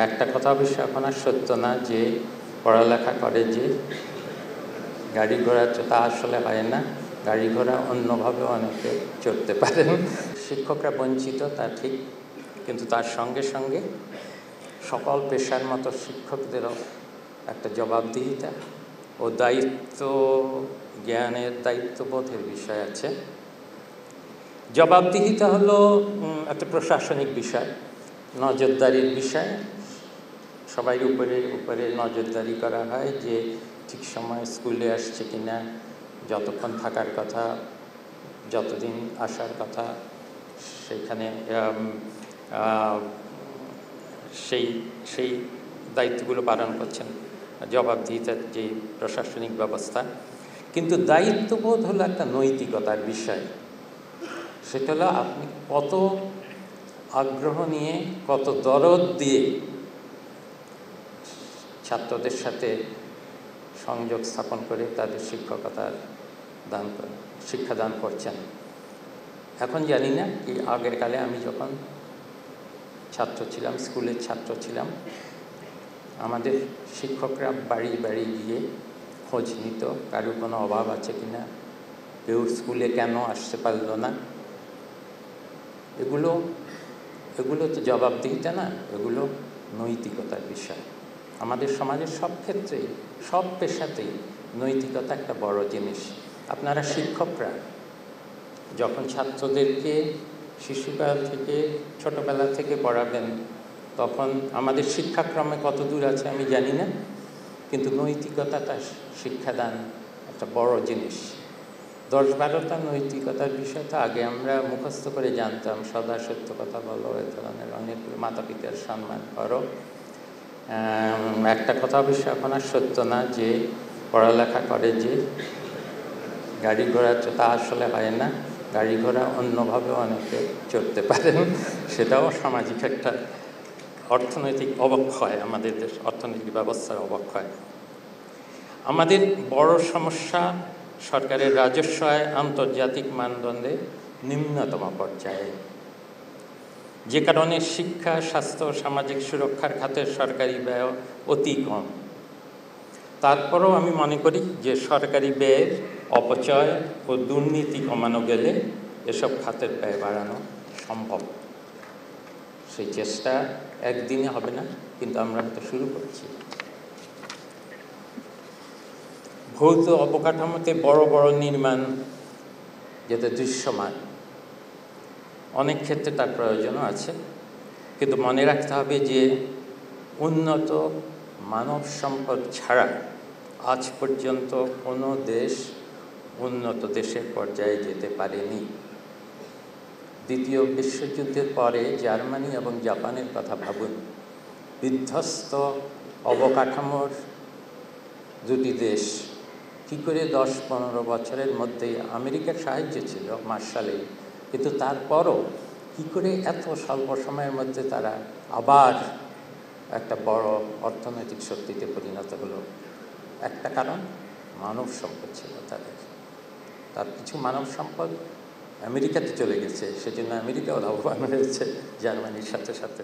একটা কথা অবশ্য এখন আর সত্য না যে পড়ালেখা করে যে গাড়ি ঘোড়া তা আসলে হয় না। গাড়ি ঘোড়া অন্যভাবেও অনেকে চড়তে পারেন। শিক্ষকরা বঞ্চিত তা ঠিক, কিন্তু তার সঙ্গে সঙ্গে সকল পেশার মতো শিক্ষকদেরও একটা জবাবদিহিতা ও দায়িত্ব জ্ঞানের দায়িত্ববোধের বিষয় আছে। জবাবদিহিতা হলো একটা প্রশাসনিক বিষয়, নজরদারির বিষয়। সবাই উপরে নজরদারি করা হয় যে ঠিক সময় স্কুলে আসছে কিনা, যতক্ষণ থাকার কথা, যতদিন আসার কথা, সেইখানে সেই দায়িত্বগুলো পালন করছেন, জবাবদিহিতার যে প্রশাসনিক ব্যবস্থা। কিন্তু দায়িত্ববোধ হলো একটা নৈতিকতার বিষয়। সেটা হলো আপনি কত আগ্রহ নিয়ে, কত দরদ দিয়ে ছাত্রদের সাথে সংযোগ স্থাপন করে তাদের শিক্ষাদান করছেন। এখন জানি না কি, আগের কালে আমি যখন ছাত্র ছিলাম, স্কুলের ছাত্র ছিলাম, আমাদের শিক্ষকরা বাড়ি বাড়ি গিয়ে খোঁজ নিত কারোর কোনো অভাব আছে কিনা, কেউ স্কুলে কেন আসতে পারল না। এগুলো তো জবাবদিহিতা না, এগুলো নৈতিকতার বিষয়। আমাদের সমাজের সব ক্ষেত্রেই, সব পেশাতেই নৈতিকতা একটা বড় জিনিস। আপনারা শিক্ষকরা যখন ছাত্রদেরকে শিশুকাল থেকে, ছোটোবেলা থেকে পড়াবেন, তখন আমাদের শিক্ষাক্রমে কত দূর আছে আমি জানি না, কিন্তু নৈতিকতাটা শিক্ষাদান একটা বড় জিনিস। 10-12টা নৈতিকতার বিষয় তো আগে আমরা মুখস্থ করে জানতাম, সদা সত্য কথা বলো, এ ধরনের অনেকগুলো, মাতা পিতার সম্মান করো। একটা কথা অবশ্য এখন আর সত্য না যে পড়ালেখা করে যে গাড়ি ঘোড়া তা আসলে হয় না। গাড়ি ঘোড়া অন্যভাবেও অনেকে চড়তে পারেন। সেটাও সামাজিক একটা অর্থনৈতিক অবক্ষয়, আমাদের দেশ অর্থনৈতিক ব্যবস্থার অবক্ষয়। আমাদের বড় সমস্যা সরকারের রাজস্ব আয় আন্তর্জাতিক মানদণ্ডে নিম্নতম পর্যায়ে, যে কারণে শিক্ষা, স্বাস্থ্য, সামাজিক সুরক্ষার খাতের সরকারি ব্যয় অতি কম। তারপরেও আমি মনে করি যে সরকারি ব্যয়ের অপচয় ও দুর্নীতি কমানো গেলে এসব খাতের ব্যয় বাড়ানো সম্ভব। সেই চেষ্টা একদিনে হবে না, কিন্তু আমরা হয়তো শুরু করছি। ভৌত অবকাঠামোতে বড় বড় নির্মাণ যেটা দৃশ্যমান, অনেক ক্ষেত্রে তার প্রয়োজনও আছে, কিন্তু মনে রাখতে হবে যে উন্নত মানব সম্পদ ছাড়া আজ পর্যন্ত কোনো দেশ উন্নত দেশের পর্যায়ে যেতে পারেনি। দ্বিতীয় বিশ্বযুদ্ধের পরে জার্মানি এবং জাপানের কথা ভাবুন। বিধ্বস্ত অবকাঠামোর দুটি দেশ কী করে 10-15 বছরের মধ্যেই, আমেরিকার সাহায্য ছিল মার্শালে, কিন্তু তারপরও কী করে এত স্বল্প সময়ের মধ্যে তারা আবার একটা বড় অর্থনৈতিক শক্তিতে পরিণত হলো? একটা কারণ, মানব সম্পদ ছিল তার কিছু মানব সম্পদ আমেরিকাতে চলে গেছে, সেজন্য আমেরিকাও লাভবান হয়েছে জার্মানির সাথে সাথে।